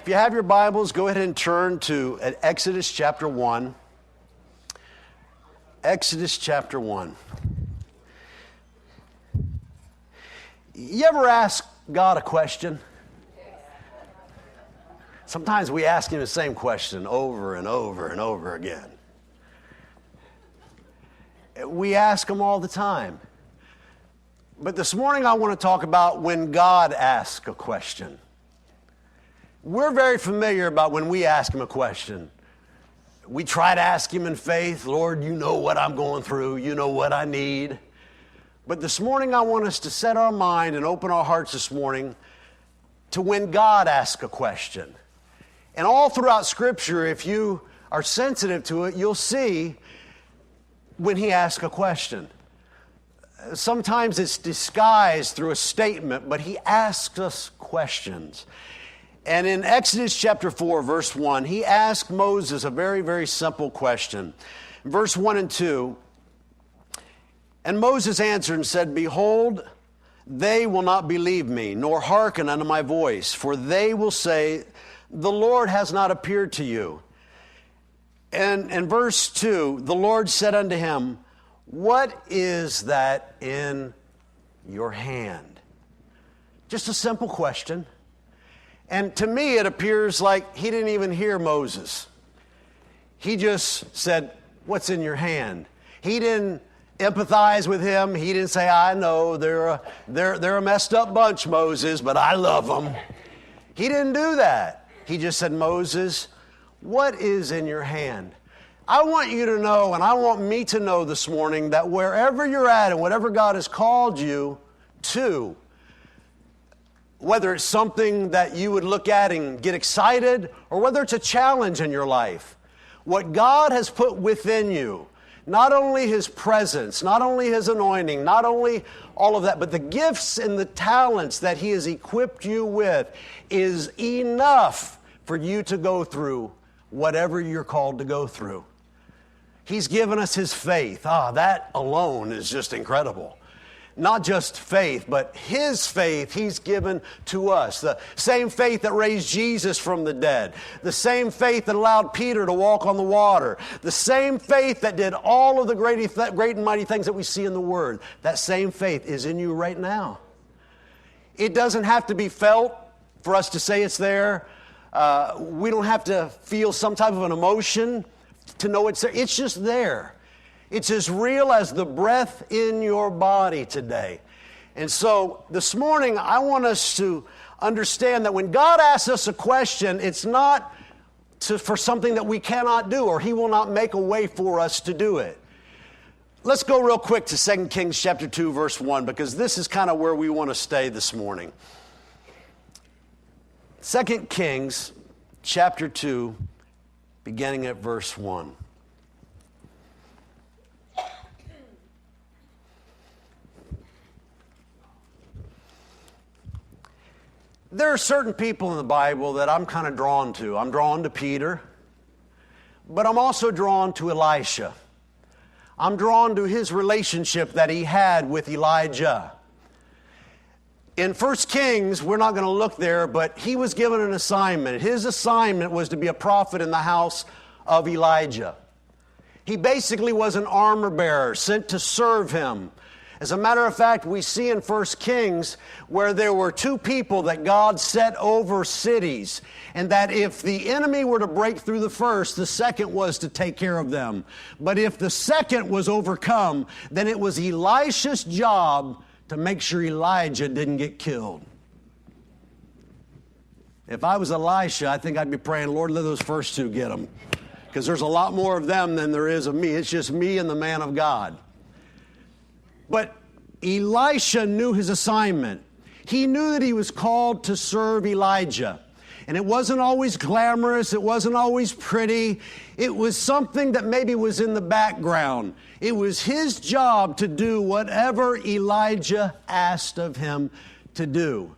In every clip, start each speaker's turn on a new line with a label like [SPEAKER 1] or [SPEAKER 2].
[SPEAKER 1] If you have your Bibles, go ahead and turn to Exodus chapter 1. Exodus chapter 1. You ever ask God a question? Sometimes we ask Him the same question over and over and over again. We ask Him all the time. But this morning I want to talk about when God asks a question. We're very familiar about when we ask Him a question. We try to ask Him in faith, Lord, you know what I'm going through, you know what I need. But this morning I want us to set our mind and open our hearts this morning to when God asks a question. And all throughout Scripture, if you are sensitive to it, you'll see when He asks a question. Sometimes it's disguised through a statement, but He asks us questions. And in Exodus chapter 4, verse 1, He asked Moses a very, very simple question. Verse 1 and 2, and Moses answered and said, Behold, they will not believe me, nor hearken unto my voice, for they will say, The Lord has not appeared to you. And in verse 2, the Lord said unto him, What is that in your hand? Just a simple question. And to me, it appears like he didn't even hear Moses. He just said, What's in your hand? He didn't empathize with him. He didn't say, I know they're a messed up bunch, Moses, but I love them. He didn't do that. He just said, Moses, what is in your hand? I want you to know, and I want me to know this morning, that wherever you're at and whatever God has called you to, whether it's something that you would look at and get excited, or whether it's a challenge in your life, what God has put within you, not only His presence, not only His anointing, not only all of that, but the gifts and the talents that He has equipped you with is enough for you to go through whatever you're called to go through. He's given us His faith. That alone is just incredible. Not just faith, but His faith He's given to us. The same faith that raised Jesus from the dead. The same faith that allowed Peter to walk on the water. The same faith that did all of the great and mighty things that we see in the Word. That same faith is in you right now. It doesn't have to be felt for us to say it's there. We don't have to feel some type of an emotion to know it's there. It's just there. It's as real as the breath in your body today. And so this morning, I want us to understand that when God asks us a question, it's not for something that we cannot do, or He will not make a way for us to do it. Let's go real quick to 2 Kings chapter 2, verse 1, because this is kind of where we want to stay this morning. 2 Kings chapter 2, beginning at verse 1. There are certain people in the Bible that I'm kind of drawn to. I'm drawn to Peter, but I'm also drawn to Elisha. I'm drawn to his relationship that he had with Elijah. In 1 Kings, we're not going to look there, but he was given an assignment. His assignment was to be a prophet in the house of Elijah. He basically was an armor bearer sent to serve him. As a matter of fact, we see in 1 Kings where there were two people that God set over cities, and that if the enemy were to break through the first, the second was to take care of them. But if the second was overcome, then it was Elisha's job to make sure Elijah didn't get killed. If I was Elisha, I think I'd be praying, Lord, let those first two get them. Because there's a lot more of them than there is of me. It's just me and the man of God. But Elisha knew his assignment. He knew that he was called to serve Elijah. And it wasn't always glamorous. It wasn't always pretty. It was something that maybe was in the background. It was his job to do whatever Elijah asked of him to do.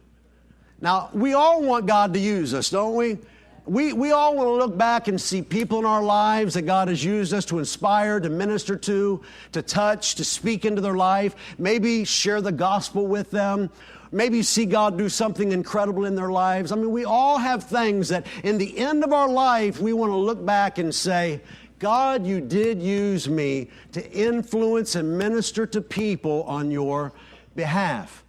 [SPEAKER 1] Now, we all want God to use us, don't we? We all want to look back and see people in our lives that God has used us to inspire, to minister to touch, to speak into their life, maybe share the gospel with them. Maybe you see God do something incredible in their lives. I mean, we all have things that in the end of our life, we want to look back and say, God, you did use me to influence and minister to people on your behalf.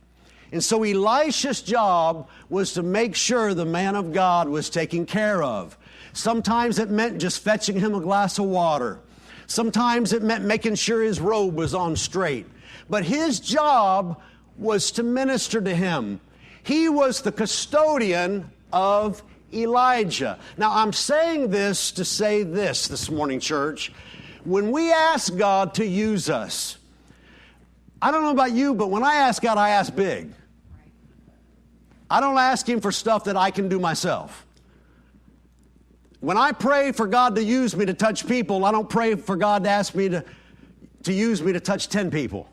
[SPEAKER 1] And so Elisha's job was to make sure the man of God was taken care of. Sometimes it meant just fetching him a glass of water. Sometimes it meant making sure his robe was on straight. But his job was to minister to him. He was the custodian of Elijah. Now, I'm saying this to say this morning, church. When we ask God to use us, I don't know about you, but when I ask God, I ask big. I don't ask Him for stuff that I can do myself. When I pray for God to use me to touch people, I don't pray for God to ask me to use me to touch 10 people.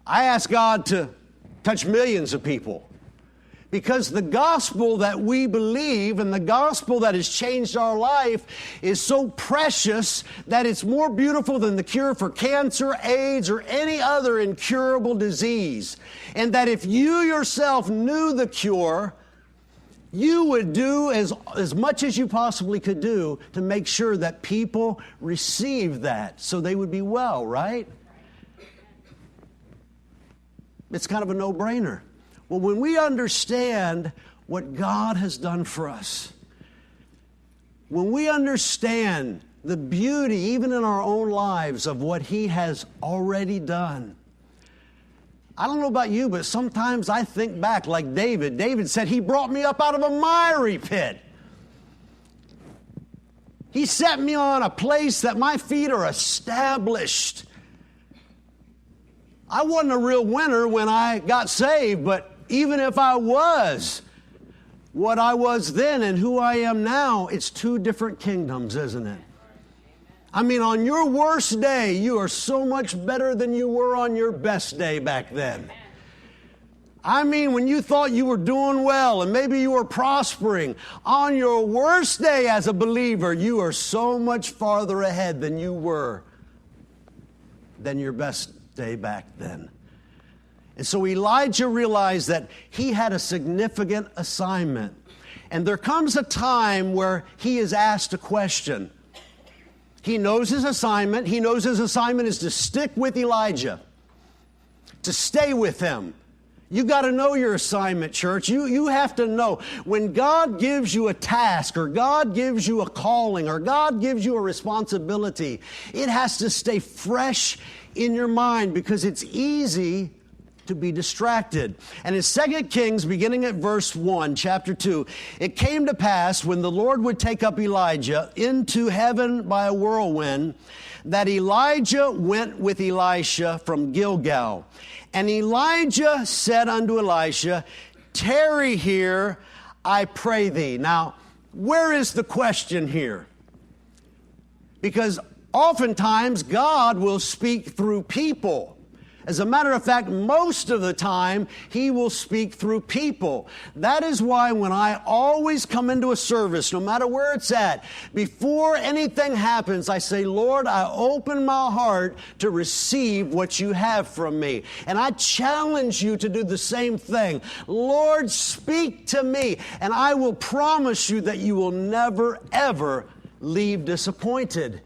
[SPEAKER 1] I ask God to touch millions of people. Because the gospel that we believe and the gospel that has changed our life is so precious that it's more beautiful than the cure for cancer, AIDS, or any other incurable disease. And that if you yourself knew the cure, you would do as much as you possibly could do to make sure that people receive that so they would be well, right? It's kind of a no-brainer. Well, when we understand what God has done for us, when we understand the beauty, even in our own lives, of what He has already done, I don't know about you, but sometimes I think back like David. David said, He brought me up out of a miry pit. He set me on a place that my feet are established. I wasn't a real winner when I got saved, but even if I was what I was then and who I am now, it's two different kingdoms, isn't it? I mean, on your worst day, you are so much better than you were on your best day back then. I mean, when you thought you were doing well and maybe you were prospering, on your worst day as a believer, you are so much farther ahead than you were than your best day back then. And so Elijah realized that he had a significant assignment. And there comes a time where he is asked a question. He knows his assignment. He knows his assignment is to stick with Elijah, to stay with him. You got to know your assignment, church. You have to know when God gives you a task or God gives you a calling or God gives you a responsibility, it has to stay fresh in your mind because it's easy to be distracted. And in 2 Kings, beginning at verse 1, chapter 2, it came to pass when the Lord would take up Elijah into heaven by a whirlwind, that Elijah went with Elisha from Gilgal. And Elijah said unto Elisha, tarry here, I pray thee. Now, where is the question here? Because oftentimes God will speak through people. As a matter of fact, most of the time, He will speak through people. That is why when I always come into a service, no matter where it's at, before anything happens, I say, Lord, I open my heart to receive what you have from me. And I challenge you to do the same thing. Lord, speak to me, and I will promise you that you will never, ever leave disappointed.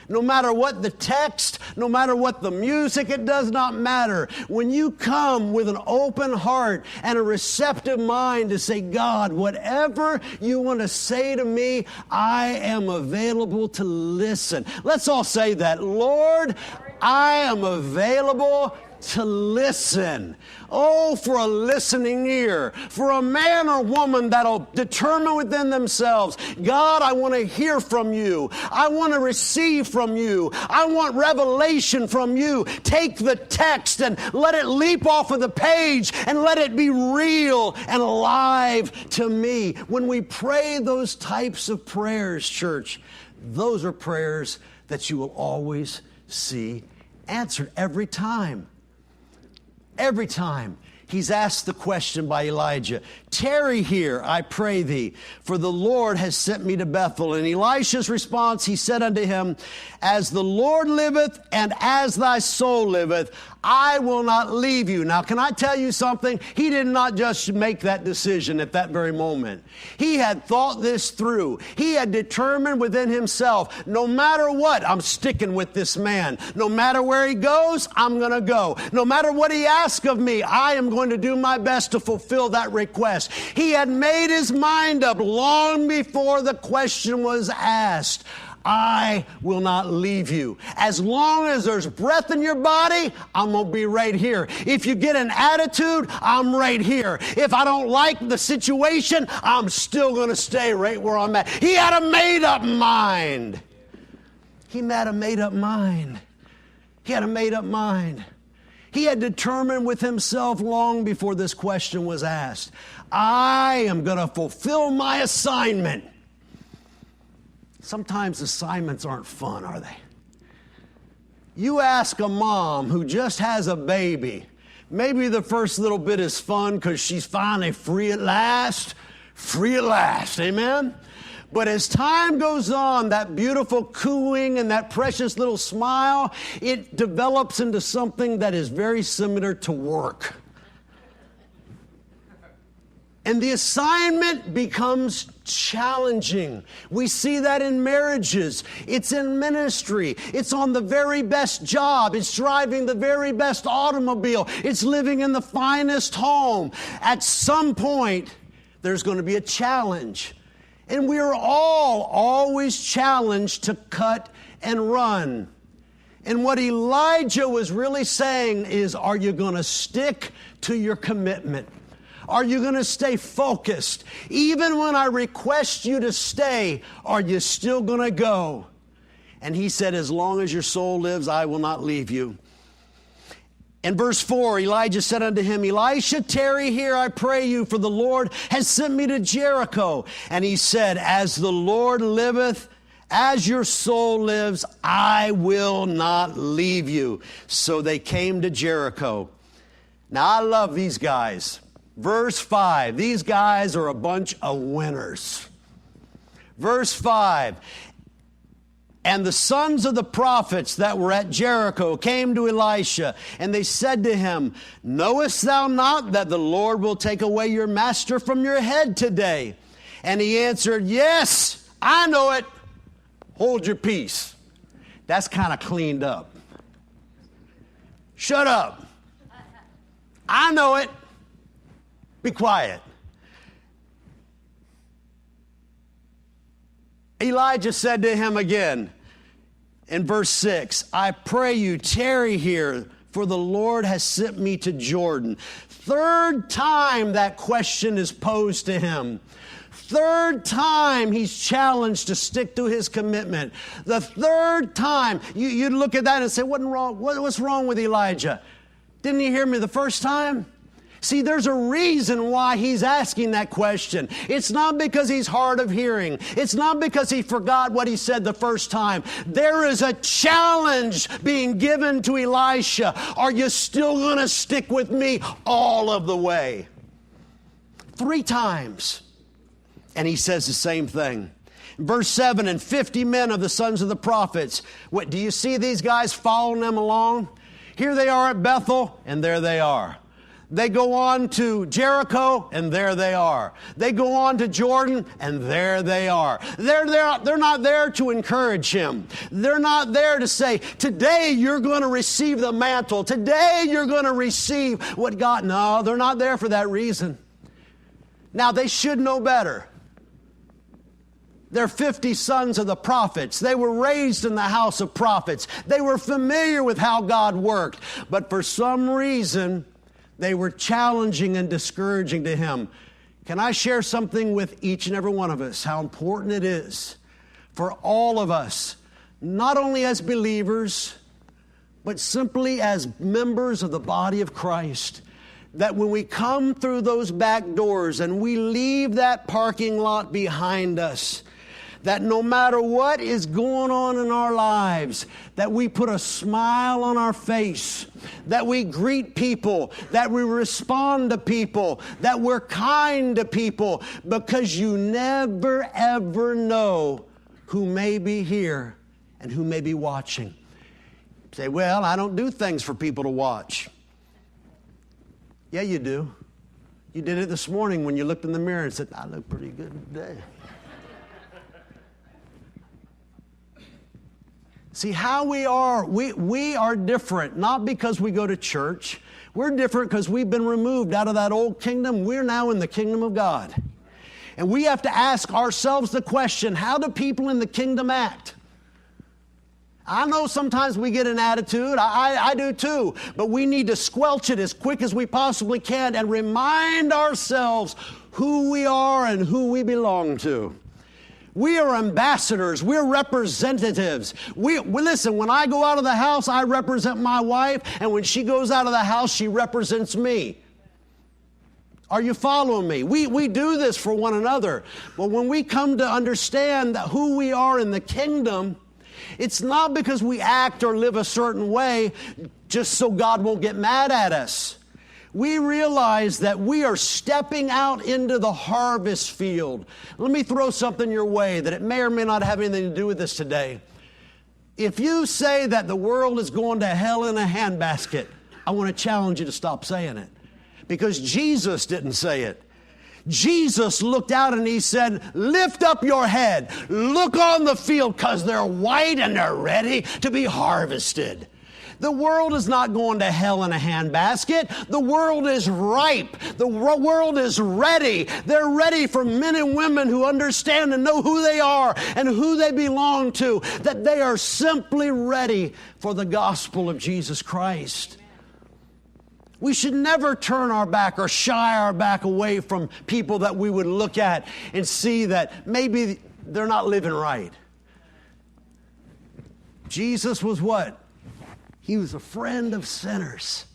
[SPEAKER 1] No matter what the text, no matter what the music, it does not matter. When you come with an open heart and a receptive mind to say, God, whatever you want to say to me, I am available to listen. Let's all say that. Lord, I am available to listen. Oh, for a listening ear, for a man or woman that'll determine within themselves, God, I want to hear from you. I want to receive from you. I want revelation from you. Take the text and let it leap off of the page and let it be real and alive to me. When we pray those types of prayers, church, those are prayers that you will always see answered every time. Every time. He's asked the question by Elijah, "Tarry here, I pray thee, for the Lord has sent me to Bethel." And Elisha's response, he said unto him, "As the Lord liveth, and as thy soul liveth, I will not leave you." Now, can I tell you something? He did not just make that decision at that very moment. He had thought this through. He had determined within himself, no matter what, I'm sticking with this man. No matter where he goes, I'm going to go. No matter what he asks of me, I am going to do my best to fulfill that request. He had made his mind up long before the question was asked. I will not leave you. As long as there's breath in your body, I'm going to be right here. If you get an attitude, I'm right here. If I don't like the situation, I'm still going to stay right where I'm at. He had a made-up mind. He had a made-up mind. He had a made-up mind. He had determined with himself long before this question was asked, I am going to fulfill my assignment. Sometimes assignments aren't fun, are they? You ask a mom who just has a baby, maybe the first little bit is fun because she's finally free at last, amen? But as time goes on, that beautiful cooing and that precious little smile, it develops into something that is very similar to work. And the assignment becomes challenging. We see that in marriages. It's in ministry. It's on the very best job. It's driving the very best automobile. It's living in the finest home. At some point, there's going to be a challenge. And we are all always challenged to cut and run. And what Elijah was really saying is, are you going to stick to your commitment? Are you going to stay focused? Even when I request you to stay, are you still going to go? And he said, as long as your soul lives, I will not leave you. In verse 4, Elijah said unto him, Elisha, tarry here, I pray you, for the Lord has sent me to Jericho. And he said, as the Lord liveth, as your soul lives, I will not leave you. So they came to Jericho. Now, I love these guys. Verse 5, these guys are a bunch of winners. Verse 5, and the sons of the prophets that were at Jericho came to Elisha, and they said to him, knowest thou not that the Lord will take away your master from your head today? And he answered, yes, I know it. Hold your peace. That's kind of cleaned up. Shut up. I know it. Be quiet. Elijah said to him again in verse 6, I pray you tarry here, for the Lord has sent me to Jordan. Third time that question is posed to him. Third time he's challenged to stick to his commitment. The third time, you'd look at that and say, what's wrong with Elijah? Didn't he hear me the first time? See, there's a reason why he's asking that question. It's not because he's hard of hearing. It's not because he forgot what he said the first time. There is a challenge being given to Elisha. Are you still going to stick with me all of the way? 3 times. And he says the same thing. Verse 7, and 50 men of the sons of the prophets. What, do you see these guys following them along? Here they are at Bethel, and there they are. They go on to Jericho, and there they are. They go on to Jordan, and there they are. They're not there to encourage him. They're not there to say, today you're going to receive the mantle. Today you're going to receive what God... No, they're not there for that reason. Now, they should know better. They're 50 sons of the prophets. They were raised in the house of prophets. They were familiar with how God worked. But for some reason... they were challenging and discouraging to him. Can I share something with each and every one of us? How important it is for all of us, not only as believers, but simply as members of the body of Christ, that when we come through those back doors and we leave that parking lot behind us, that no matter what is going on in our lives, that we put a smile on our face, that we greet people, that we respond to people, that we're kind to people, because you never, ever know who may be here and who may be watching. Say, well, I don't do things for people to watch. Yeah, you do. You did it this morning when you looked in the mirror and said, I look pretty good today. See, how we are different, not because we go to church. We're different because we've been removed out of that old kingdom. We're now in the kingdom of God. And we have to ask ourselves the question, how do people in the kingdom act? I know sometimes we get an attitude. I do too. But we need to squelch it as quick as we possibly can and remind ourselves who we are and who we belong to. We are ambassadors. We're representatives. Listen, when I go out of the house, I represent my wife. And when she goes out of the house, she represents me. Are you following me? We do this for one another. But when we come to understand that who we are in the kingdom, it's not because we act or live a certain way just so God won't get mad at us. We realize that we are stepping out into the harvest field. Let me throw something your way that it may or may not have anything to do with this today. If you say that the world is going to hell in a handbasket, I want to challenge you to stop saying it. Because Jesus didn't say it. Jesus looked out and he said, lift up your head, look on the field, because they're white and they're ready to be harvested. The world is not going to hell in a handbasket. The world is ripe. The world is ready. They're ready for men and women who understand and know who they are and who they belong to, that they are simply ready for the gospel of Jesus Christ. We should never turn our back or shy our back away from people that we would look at and see that maybe they're not living right. Jesus was what? He was a friend of sinners.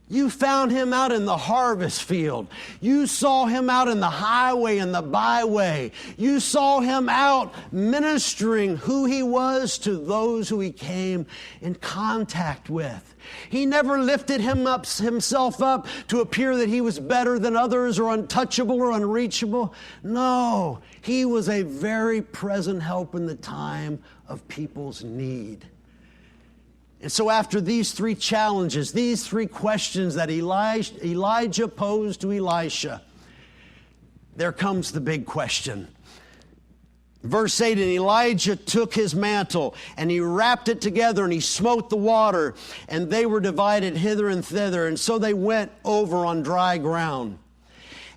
[SPEAKER 1] You found him out in the harvest field. You saw him out in the highway and the byway. You saw him out ministering who he was to those who he came in contact with. He never lifted himself up to appear that he was better than others or untouchable or unreachable. No, he was a very present help in the time of people's need. And so after these three challenges, these three questions that Elijah posed to Elisha, there comes the big question. Verse 8, and Elijah took his mantle, and he wrapped it together, and he smote the water, and they were divided hither and thither, and so they went over on dry ground.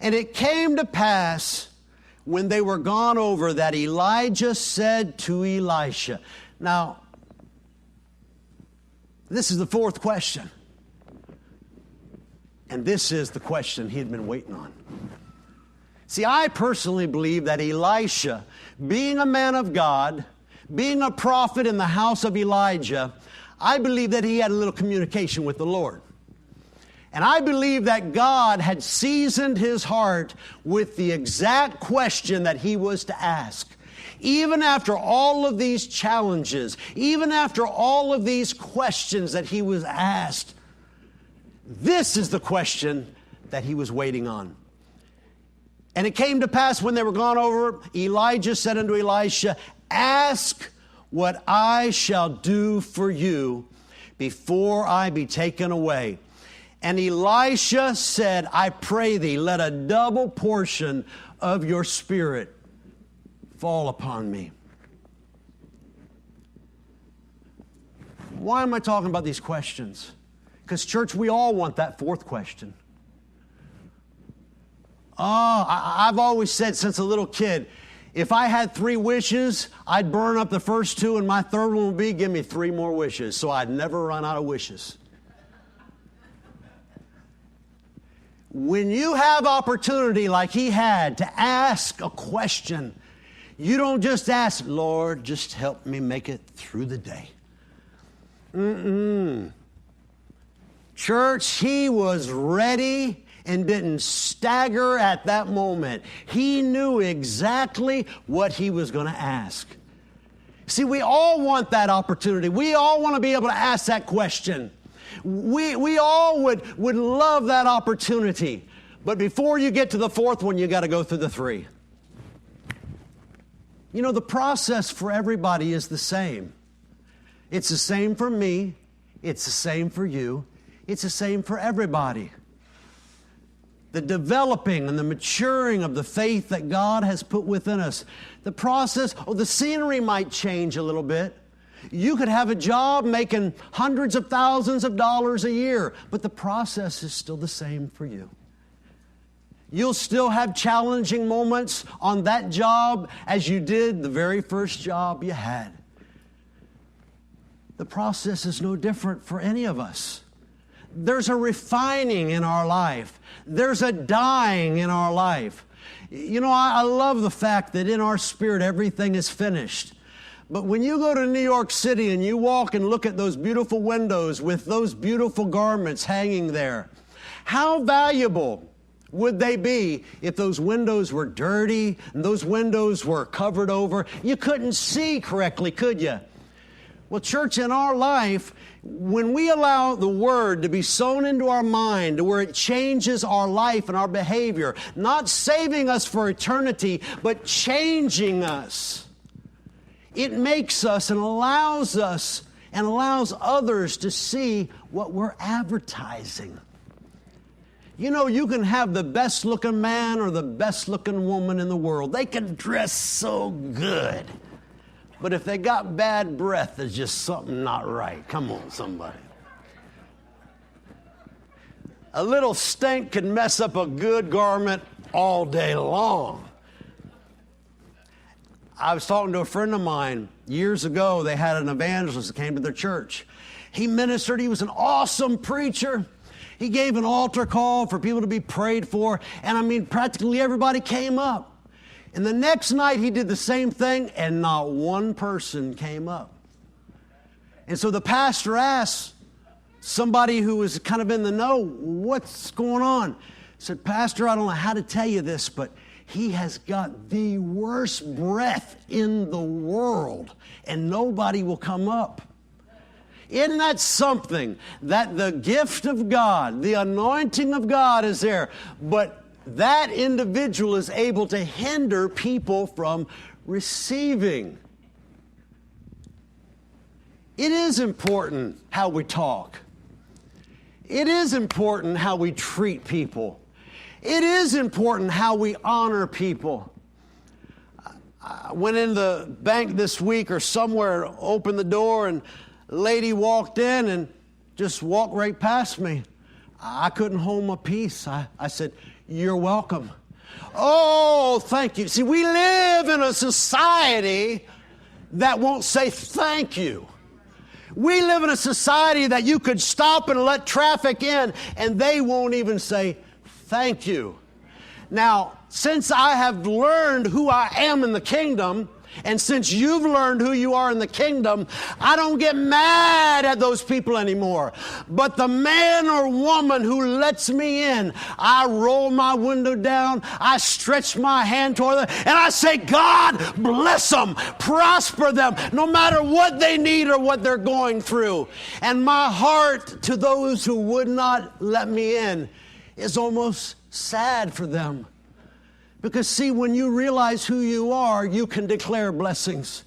[SPEAKER 1] And it came to pass, when they were gone over, that Elijah said to Elisha. Now, this is the fourth question. And this is the question he had been waiting on. See, I personally believe that Elisha, being a man of God, being a prophet in the house of Elijah, I believe that he had a little communication with the Lord. And I believe that God had seasoned his heart with the exact question that he was to ask. Even after all of these challenges, even after all of these questions that he was asked, this is the question that he was waiting on. And it came to pass when they were gone over, Elijah said unto Elisha, ask what I shall do for you before I be taken away. And Elisha said, I pray thee, let a double portion of your spirit fall upon me. Why am I talking about these questions? Because, church, we all want that fourth question. I've always said since a little kid, if I had 3 wishes, I'd burn up the first 2, and my third one would be, give me 3 more wishes, so I'd never run out of wishes. When you have opportunity like he had to ask a question, you don't just ask, Lord, just help me make it through the day. Church, he was ready. and didn't stagger at that moment. He knew exactly what he was going to ask. See, we all want that opportunity. We all want to be able to ask that question. We all would love that opportunity. But before you get to the fourth one, you got to go through the three. You know, the process for everybody is the same. It's the same for me. It's the same for you. It's the same for everybody. The developing and the maturing of the faith that God has put within us. The process, the scenery might change a little bit. You could have a job making hundreds of thousands of dollars a year, but the process is still the same for you. You'll still have challenging moments on that job as you did the very first job you had. The process is no different for any of us. There's a refining in our life. There's a dying in our life. You know, I love the fact that in our spirit everything is finished. But when you go to New York City and you walk and look at those beautiful windows with those beautiful garments hanging there, how valuable would they be if those windows were dirty and those windows were covered over? You couldn't see correctly, could you? Well, church, in our life, when we allow the Word to be sown into our mind to where it changes our life and our behavior, not saving us for eternity, but changing us, it makes us and allows others to see what we're advertising. You know, you can have the best looking man or the best looking woman in the world. They can dress so good. But if they got bad breath, there's just something not right. Come on, somebody. A little stink can mess up a good garment all day long. I was talking to a friend of mine years ago. They had an evangelist that came to their church. He ministered. He was an awesome preacher. He gave an altar call for people to be prayed for. And I mean, practically everybody came up. And the next night he did the same thing, and not one person came up. And so the pastor asked somebody who was kind of in the know, what's going on? He said, Pastor, I don't know how to tell you this, but he has got the worst breath in the world, and nobody will come up. Isn't that something? That the gift of God, the anointing of God is there, but that individual is able to hinder people from receiving. It is important how we talk. It is important how we treat people. It is important how we honor people. I went in the bank this week or somewhere, opened the door, and a lady walked in and just walked right past me. I couldn't hold my peace. I said, you're welcome. Oh, thank you. See, we live in a society that won't say thank you. We live in a society that you could stop and let traffic in and they won't even say thank you. Now, since I have learned who I am in the kingdom, and since you've learned who you are in the kingdom, I don't get mad at those people anymore. But the man or woman who lets me in, I roll my window down, I stretch my hand toward them, and I say, God, bless them, prosper them, no matter what they need or what they're going through. And my heart to those who would not let me in is almost sad for them. Because see, when you realize who you are, you can declare blessings.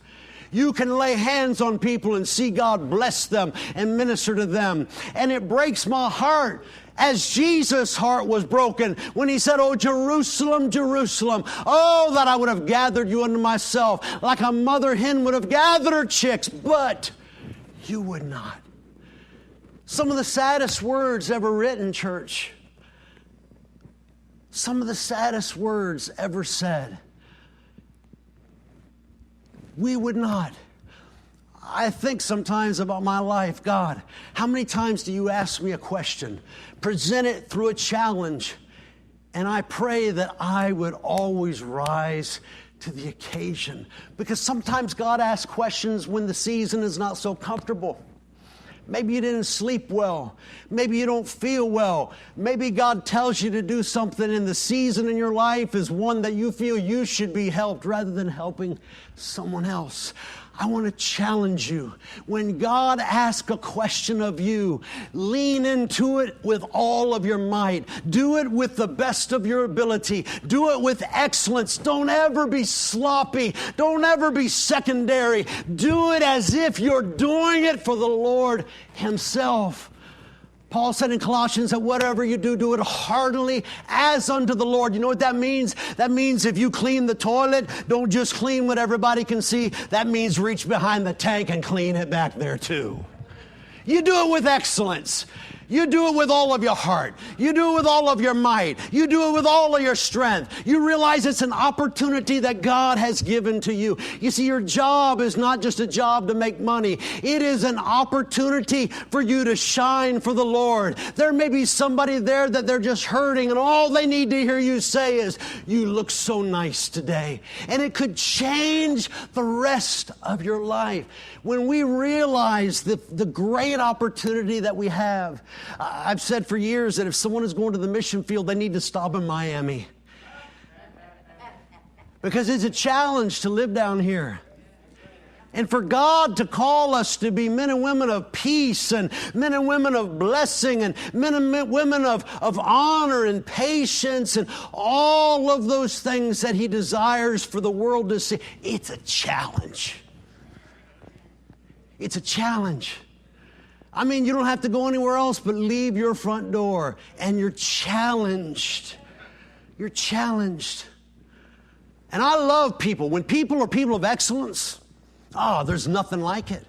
[SPEAKER 1] You can lay hands on people and see God bless them and minister to them. And it breaks my heart as Jesus' heart was broken when he said, oh, Jerusalem, Jerusalem, oh, that I would have gathered you unto myself like a mother hen would have gathered her chicks, but you would not. Some of the saddest words ever written, church. Some of the saddest words ever said. We would not. I think sometimes about my life. God, how many times do you ask me a question, present it through a challenge, and I pray that I would always rise to the occasion? Because sometimes God asks questions when the season is not so comfortable. Maybe you didn't sleep well. Maybe you don't feel well. Maybe God tells you to do something in the season in your life is one that you feel you should be helped rather than helping someone else. I want to challenge you. When God asks a question of you, lean into it with all of your might. Do it with the best of your ability. Do it with excellence. Don't ever be sloppy. Don't ever be secondary. Do it as if you're doing it for the Lord Himself. Paul said in Colossians that whatever you do, do it heartily as unto the Lord. You know what that means? That means if you clean the toilet, don't just clean what everybody can see. That means reach behind the tank and clean it back there too. You do it with excellence. You do it with all of your heart. You do it with all of your might. You do it with all of your strength. You realize it's an opportunity that God has given to you. You see, your job is not just a job to make money. It is an opportunity for you to shine for the Lord. There may be somebody there that they're just hurting, and all they need to hear you say is, "You look so nice today." And it could change the rest of your life. When we realize the great opportunity that we have, I've said for years that if someone is going to the mission field, they need to stop in Miami. Because it's a challenge to live down here. And for God to call us to be men and women of peace and men and women of blessing and men and women of honor and patience and all of those things that He desires for the world to see, it's a challenge. It's a challenge. I mean, you don't have to go anywhere else but leave your front door, and you're challenged. You're challenged. And I love people. When people are people of excellence, there's nothing like it.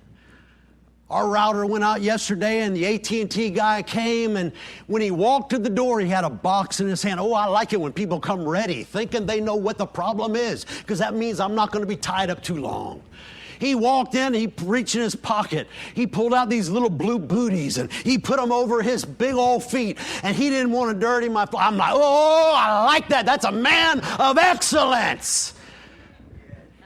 [SPEAKER 1] Our router went out yesterday, and the AT&T guy came, and when he walked to the door, he had a box in his hand. Oh, I like it when people come ready, thinking they know what the problem is, because that means I'm not going to be tied up too long. He walked in, he reached in his pocket. He pulled out these little blue booties and he put them over his big old feet. And he didn't want to dirty my feet. I'm like, oh, I like that. That's a man of excellence.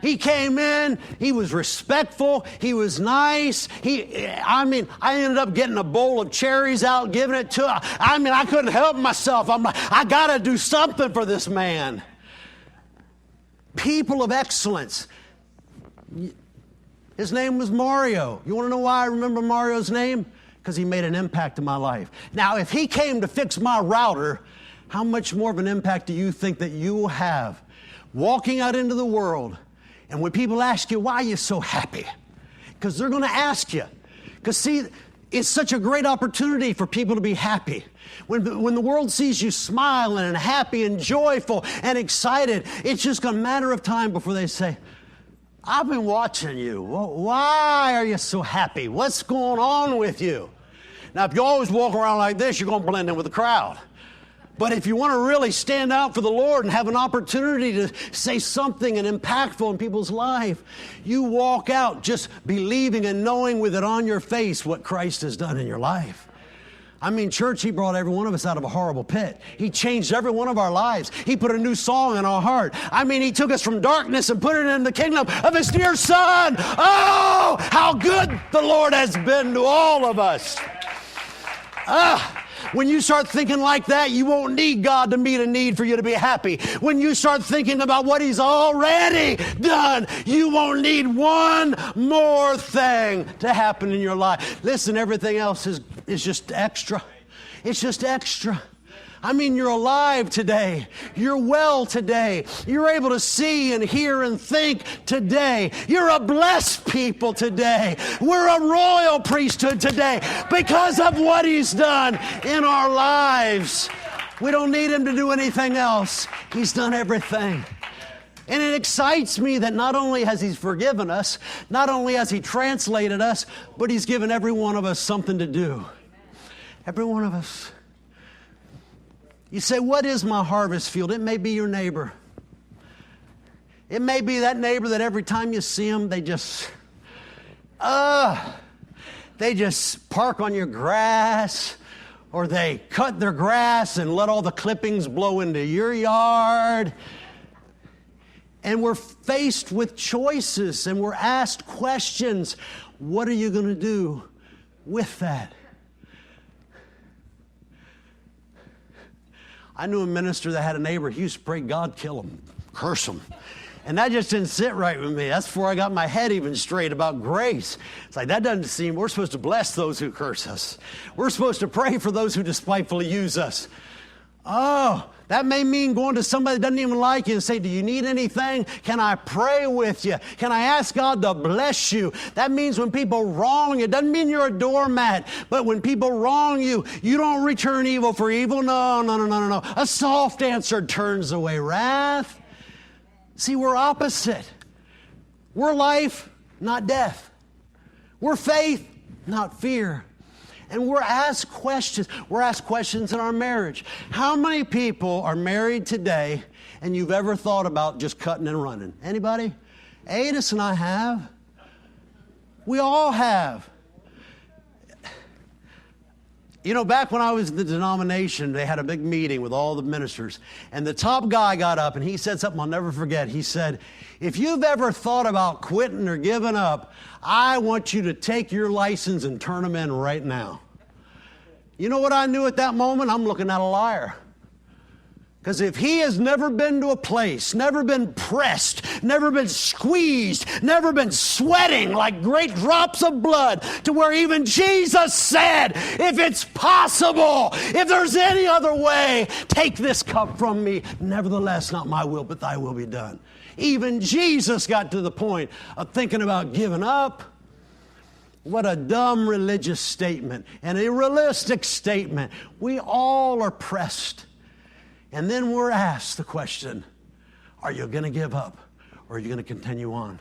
[SPEAKER 1] He came in, he was respectful, he was nice. I ended up getting a bowl of cherries out, giving it to him. I couldn't help myself. I'm like, I got to do something for this man. People of excellence. His name was Mario. You want to know why I remember Mario's name? Because he made an impact in my life. Now, if he came to fix my router, how much more of an impact do you think that you will have walking out into the world? And when people ask you, why are you so happy? Because they're going to ask you. Because see, it's such a great opportunity for people to be happy. When the world sees you smiling and happy and joyful and excited, it's just a matter of time before they say, I've been watching you. Why are you so happy? What's going on with you? Now, if you always walk around like this, you're going to blend in with the crowd. But if you want to really stand out for the Lord and have an opportunity to say something and impactful in people's life, you walk out just believing and knowing with it on your face what Christ has done in your life. Church, He brought every one of us out of a horrible pit. He changed every one of our lives. He put a new song in our heart. He took us from darkness and put it in the kingdom of His dear Son. Oh, how good the Lord has been to all of us. When you start thinking like that, you won't need God to meet a need for you to be happy. When you start thinking about what He's already done, you won't need one more thing to happen in your life. Listen, everything else is just extra. It's just extra. You're alive today. You're well today. You're able to see and hear and think today. You're a blessed people today. We're a royal priesthood today because of what He's done in our lives. We don't need Him to do anything else. He's done everything. And it excites me that not only has He forgiven us, not only has He translated us, but He's given every one of us something to do. Every one of us. You say, what is my harvest field? It may be your neighbor. It may be that neighbor that every time you see them, they just park on your grass, or they cut their grass and let all the clippings blow into your yard. And we're faced with choices and we're asked questions. What are you going to do with that. I knew a minister that had a neighbor, he used to pray, God kill him, curse him. And that just didn't sit right with me. That's before I got my head even straight about grace. It's like, that doesn't seem, we're supposed to bless those who curse us. We're supposed to pray for those who despitefully use us. Oh, that may mean going to somebody that doesn't even like you and say, do you need anything? Can I pray with you? Can I ask God to bless you? That means when people wrong you, it doesn't mean you're a doormat, but when people wrong you, you don't return evil for evil. No. A soft answer turns away wrath. See, we're opposite. We're life, not death. We're faith, not fear. And we're asked questions. We're asked questions in our marriage. How many people are married today and you've ever thought about just cutting and running? Anybody? Adis and I have. We all have. You know, back when I was in the denomination, they had a big meeting with all the ministers. And the top guy got up and he said something I'll never forget. He said, if you've ever thought about quitting or giving up, I want you to take your license and turn them in right now. You know what I knew at that moment? I'm looking at a liar. Because if he has never been to a place, never been pressed, never been squeezed, never been sweating like great drops of blood, to where even Jesus said, if it's possible, if there's any other way, take this cup from me. Nevertheless, not my will, but thy will be done. Even Jesus got to the point of thinking about giving up. What a dumb religious statement and a realistic statement. We all are pressed. And then we're asked the question, are you going to give up or are you going to continue on?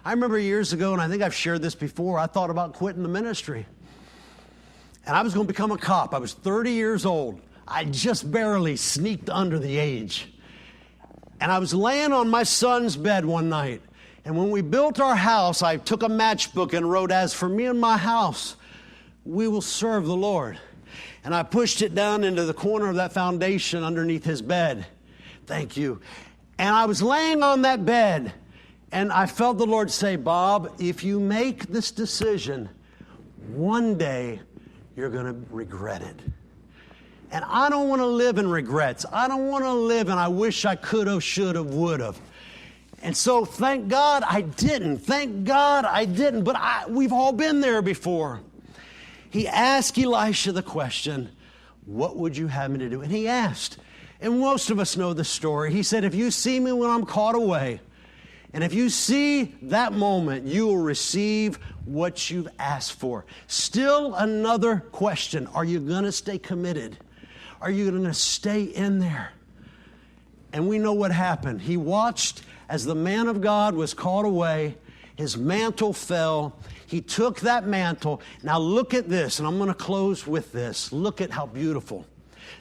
[SPEAKER 1] I remember years ago, and I think I've shared this before, I thought about quitting the ministry. And I was going to become a cop. I was 30 years old. I just barely sneaked under the age. And I was laying on my son's bed one night. And when we built our house, I took a matchbook and wrote, as for me and my house, we will serve the Lord. And I pushed it down into the corner of that foundation underneath his bed. Thank you. And I was laying on that bed, and I felt the Lord say, Bob, if you make this decision, one day you're going to regret it. And I don't want to live in regrets. I don't want to live in I wish I could have, should have, would have. And so thank God I didn't. Thank God I didn't. But we've all been there before. He asked Elisha the question, what would you have me to do? And he asked, and most of us know the story. He said, if you see me when I'm caught away, and if you see that moment, you will receive what you've asked for. Still another question. Are you going to stay committed? Are you going to stay in there? And we know what happened. He watched as the man of God was caught away. His mantle fell. He took that mantle. Now look at this, and I'm going to close with this. Look at how beautiful.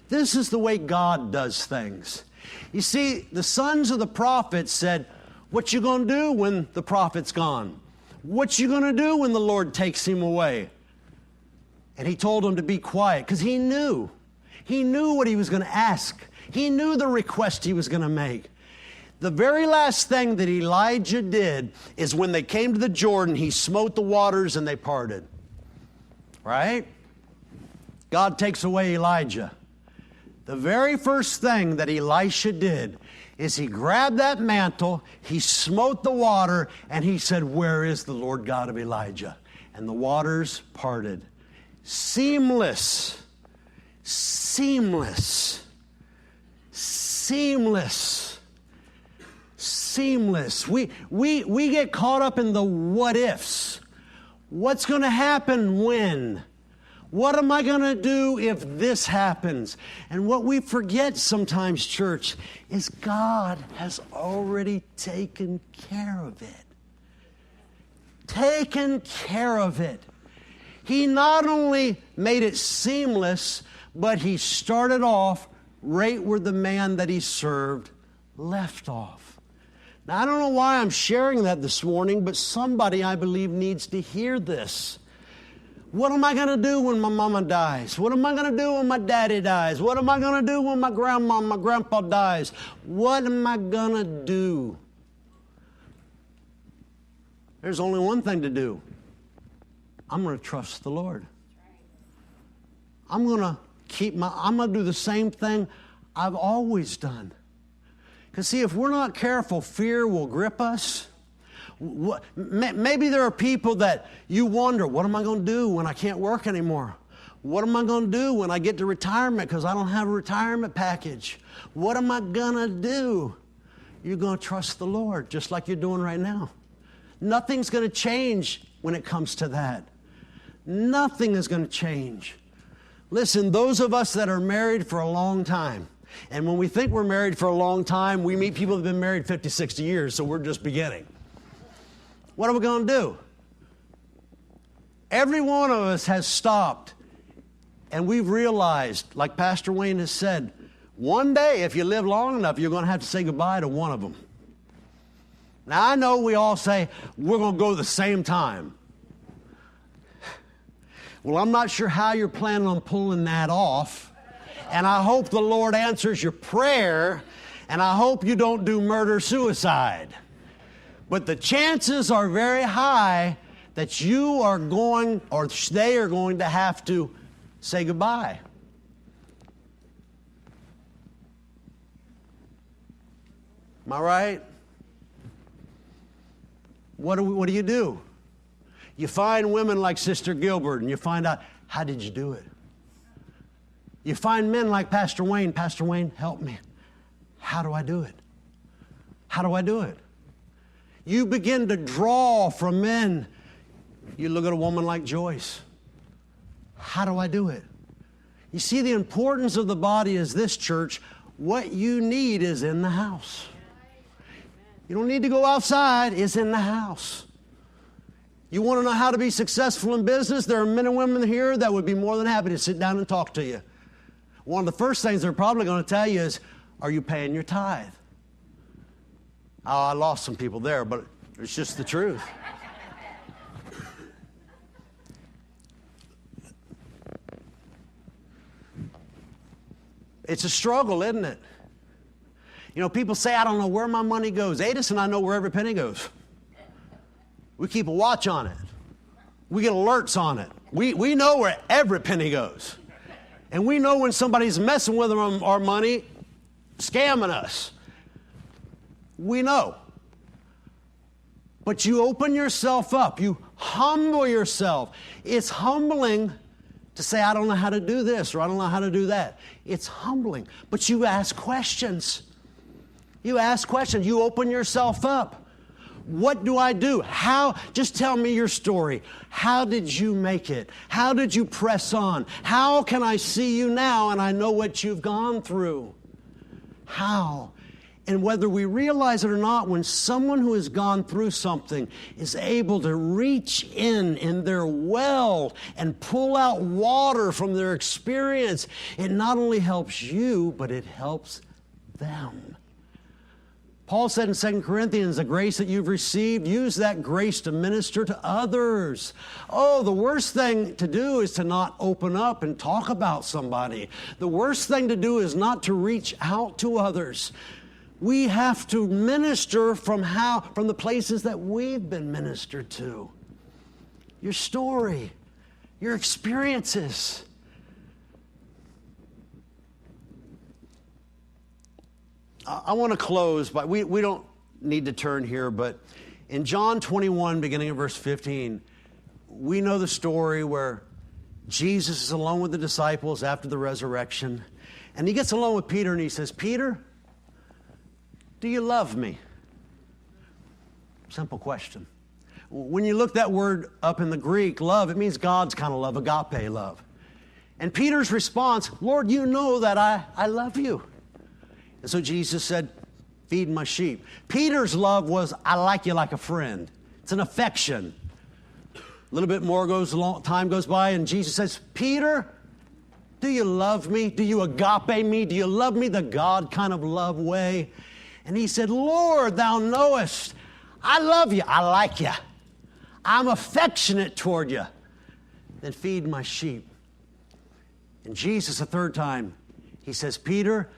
[SPEAKER 1] This is the way God does things. You see, the sons of the prophets said, what you going to do when the prophet's gone? What you going to do when the Lord takes him away? And he told them to be quiet because he knew. He knew what he was going to ask. He knew the request he was going to make. The very last thing that Elijah did is when they came to the Jordan, he smote the waters and they parted. Right? God takes away Elijah. The very first thing that Elisha did is he grabbed that mantle, he smote the water, and he said, where is the Lord God of Elijah? And the waters parted. Seamless. Seamless. Seamless. Seamless. We get caught up in the what ifs. What's going to happen when? What am I going to do if this happens? And what we forget sometimes, church, is God has already taken care of it. Taken care of it. He not only made it seamless, but he started off right where the man that he served left off. Now, I don't know why I'm sharing that this morning, but somebody, I believe, needs to hear this. What am I going to do when my mama dies? What am I going to do when my daddy dies? What am I going to do when my grandma and my grandpa dies? What am I going to do? There's only one thing to do. I'm going to trust the Lord. I'm going to do the same thing I've always done. Because see, if we're not careful, fear will grip us. Maybe there are people that you wonder, what am I going to do when I can't work anymore? What am I going to do when I get to retirement because I don't have a retirement package? What am I going to do? You're going to trust the Lord just like you're doing right now. Nothing's going to change when it comes to that. Nothing is going to change. Listen, those of us that are married for a long time, and when we think we're married for a long time, we meet people that have been married 50, 60 years, so we're just beginning. What are we going to do? Every one of us has stopped, and we've realized, like Pastor Wayne has said, one day, if you live long enough, you're going to have to say goodbye to one of them. Now, I know we all say, we're going to go the same time. Well, I'm not sure how you're planning on pulling that off, and I hope the Lord answers your prayer, and I hope you don't do murder-suicide. But the chances are very high that you are going, or they are going to have to say goodbye. Am I right? What do you do? You find women like Sister Gilbert and you find out, how did you do it? You find men like Pastor Wayne. Pastor Wayne, help me. How do I do it? How do I do it? You begin to draw from men. You look at a woman like Joyce. How do I do it? You see, the importance of the body is this, church. What you need is in the house. You don't need to go outside. It's in the house. You want to know how to be successful in business? There are men and women here that would be more than happy to sit down and talk to you. One of the first things they're probably going to tell you is, are you paying your tithe? Oh, I lost some people there, but it's just the truth. It's a struggle, isn't it? You know, people say, I don't know where my money goes. Adis and I know where every penny goes. We keep a watch on it. We get alerts on it. We know where every penny goes. And we know when somebody's messing with our money, scamming us. We know. But you open yourself up. You humble yourself. It's humbling to say, I don't know how to do this or I don't know how to do that. It's humbling. But you ask questions. You ask questions. You open yourself up. What do I do? How? Just tell me your story. How did you make it? How did you press on? How can I see you now and I know what you've gone through? How? And whether we realize it or not, when someone who has gone through something is able to reach in their well and pull out water from their experience, it not only helps you, but it helps them. Paul said in 2 Corinthians, the grace that you've received, use that grace to minister to others. Oh, the worst thing to do is to not open up and talk about somebody. The worst thing to do is not to reach out to others. We have to minister from the places that we've been ministered to. Your story, your experiences. I want to close, but we don't need to turn here, but in John 21, beginning of verse 15, we know the story where Jesus is alone with the disciples after the resurrection, and he gets alone with Peter and he says, Peter, do you love me? Simple question. When you look that word up in the Greek, love, it means God's kind of love, agape love. And Peter's response, Lord, you know that I love you. And so Jesus said, feed my sheep. Peter's love was, I like you like a friend. It's an affection. A little bit more time goes by, and Jesus says, Peter, do you love me? Do you agape me? Do you love me the God kind of love way? And he said, Lord, thou knowest, I love you. I like you. I'm affectionate toward you. Then feed my sheep. And Jesus, a third time, he says, Peter,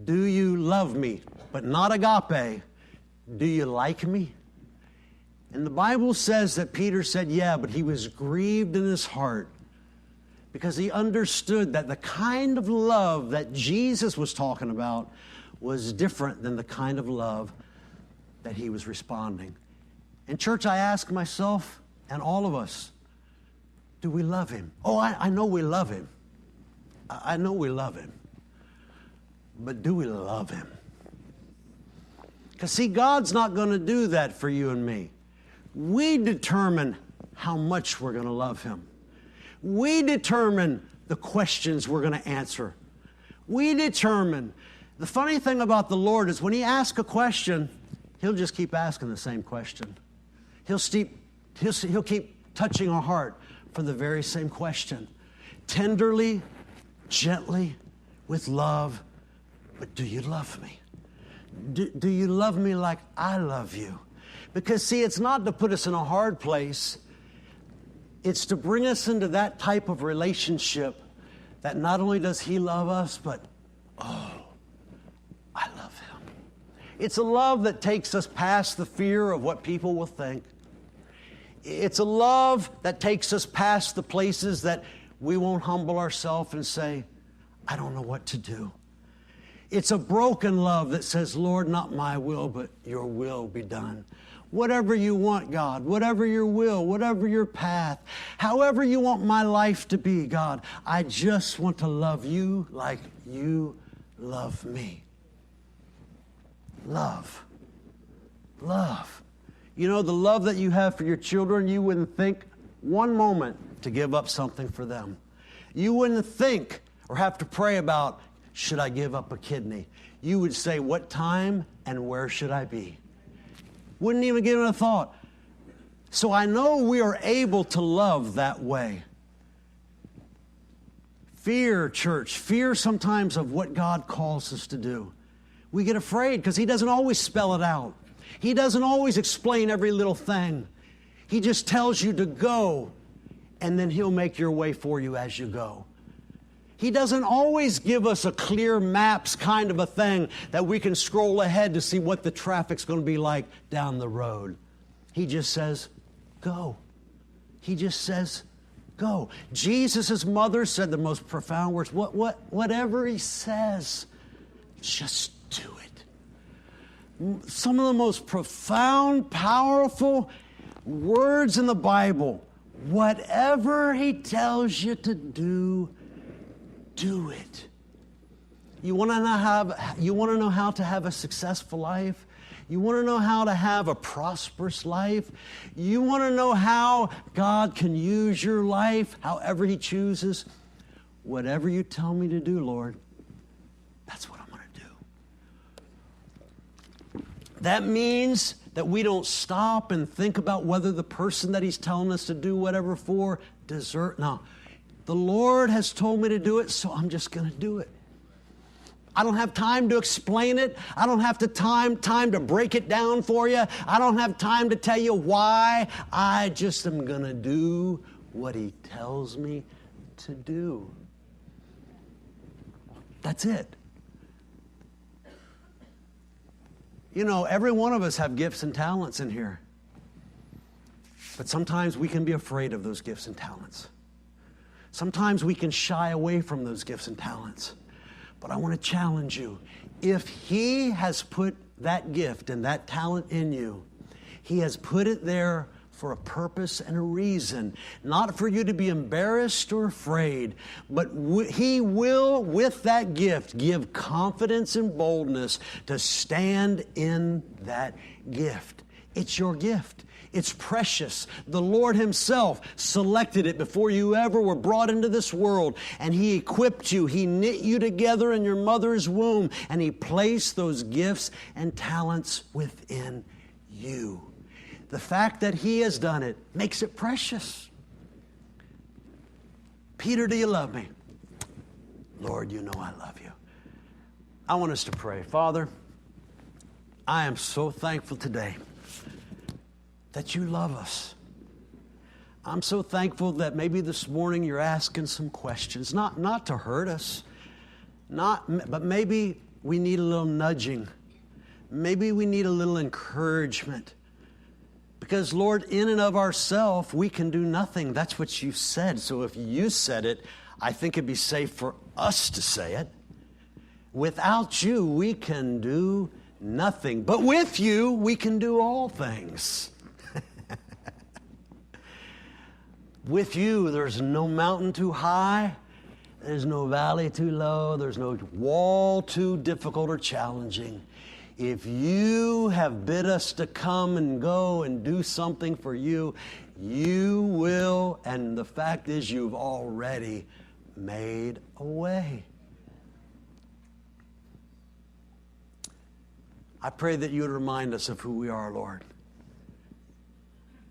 [SPEAKER 1] do you love me? But not agape. Do you like me? And the Bible says that Peter said, yeah, but he was grieved in his heart because he understood that the kind of love that Jesus was talking about was different than the kind of love that he was responding. And church, I ask myself and all of us, do we love him? Oh, I know we love him. I know we love him. But do we love him? Because see, God's not going to do that for you and me. We determine how much we're going to love him. We determine the questions we're going to answer. We determine. The funny thing about the Lord is when he asks a question, he'll just keep asking the same question. He'll keep touching our heart for the very same question. Tenderly, gently, with love. But do you love me? Do you love me like I love you? Because see, it's not to put us in a hard place. It's to bring us into that type of relationship that not only does he love us, but, oh, I love him. It's a love that takes us past the fear of what people will think. It's a love that takes us past the places that we won't humble ourselves and say, I don't know what to do. It's a broken love that says, Lord, not my will, but your will be done. Whatever you want, God, whatever your will, whatever your path, however you want my life to be, God, I just want to love you like you love me. Love. Love. You know, the love that you have for your children, you wouldn't think one moment to give up something for them. You wouldn't think or have to pray about, should I give up a kidney? You would say, what time and where should I be? Wouldn't even give it a thought. So I know we are able to love that way. Fear, church, fear sometimes of what God calls us to do. We get afraid because he doesn't always spell it out. He doesn't always explain every little thing. He just tells you to go, and then he'll make your way for you as you go. He doesn't always give us a clear maps kind of a thing that we can scroll ahead to see what the traffic's going to be like down the road. He just says, go. He just says, go. Jesus' mother said the most profound words. Whatever he says, just do it. Some of the most profound, powerful words in the Bible. Whatever he tells you to do, do it. You want to know how to have a successful life? You want to know how to have a prosperous life? You want to know how God can use your life however he chooses? Whatever you tell me to do, Lord, that's what I'm going to do. That means that we don't stop and think about whether the person that he's telling us to do whatever for deserve. No. The Lord has told me to do it, so I'm just going to do it. I don't have time to explain it. I don't have time to break it down for you. I don't have time to tell you why. I just am going to do what he tells me to do. That's it. You know, every one of us have gifts and talents in here. But sometimes we can be afraid of those gifts and talents. Sometimes we can shy away from those gifts and talents. But I want to challenge you. If he has put that gift and that talent in you, he has put it there for a purpose and a reason. Not for you to be embarrassed or afraid, but he will, with that gift, give confidence and boldness to stand in that gift. It's your gift. It's precious. The Lord himself selected it before you ever were brought into this world, and he equipped you. He knit you together in your mother's womb, and he placed those gifts and talents within you. The fact that he has done it makes it precious. Peter, do you love me? Lord, you know I love you. I want us to pray. Father, I am so thankful today that you love us. I'm so thankful that maybe this morning you're asking some questions, not to hurt us, but maybe we need a little nudging. Maybe we need a little encouragement. Because, Lord, in and of ourselves, we can do nothing. That's what you said. So if you said it, I think it'd be safe for us to say it. Without you, we can do nothing. But with you, we can do all things. With you, there's no mountain too high. There's no valley too low. There's no wall too difficult or challenging. If you have bid us to come and go and do something for you, you will. And the fact is, you've already made a way. I pray that you would remind us of who we are, Lord.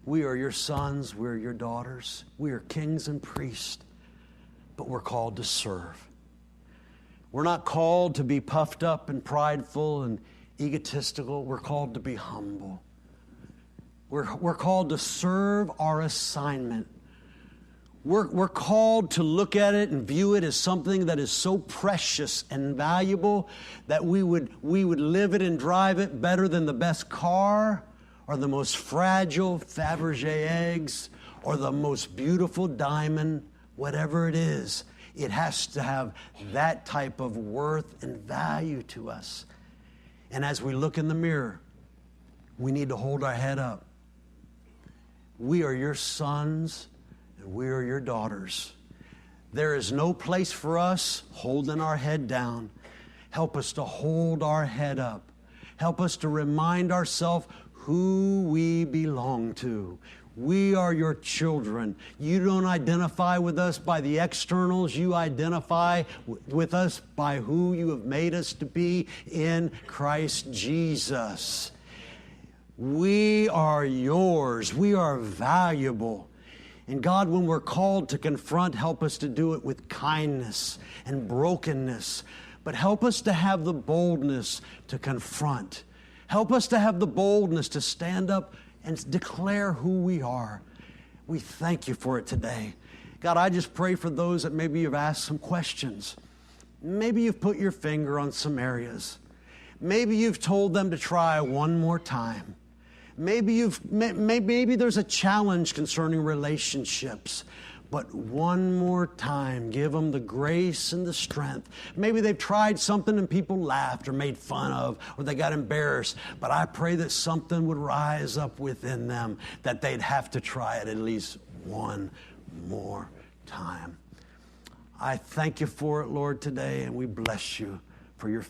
[SPEAKER 1] We are your sons. We're your daughters. We are kings and priests. But we're called to serve. We're not called to be puffed up and prideful and egotistical. We're called to be humble. We're called to serve our assignment. We're called to look at it and view it as something that is so precious and valuable that we would live it and drive it better than the best car or the most fragile Fabergé eggs or the most beautiful diamond. Whatever it is, it has to have that type of worth and value to us. And as we look in the mirror, we need to hold our head up. We are your sons and we are your daughters. There is no place for us holding our head down. Help us to hold our head up. Help us to remind ourselves who we belong to. We are your children. You don't identify with us by the externals. You identify with us by who you have made us to be in Christ Jesus. We are yours. We are valuable. And God, when we're called to confront, help us to do it with kindness and brokenness. But help us to have the boldness to confront. Help us to have the boldness to stand up and declare who we are. We thank you for it today. God, I just pray for those that maybe you've asked some questions. Maybe you've put your finger on some areas. Maybe you've told them to try one more time. Maybe there's a challenge concerning relationships. But one more time, give them the grace and the strength. Maybe they've tried something and people laughed or made fun of, or they got embarrassed. But I pray that something would rise up within them, that they'd have to try it at least one more time. I thank you for it, Lord, today, and we bless you for your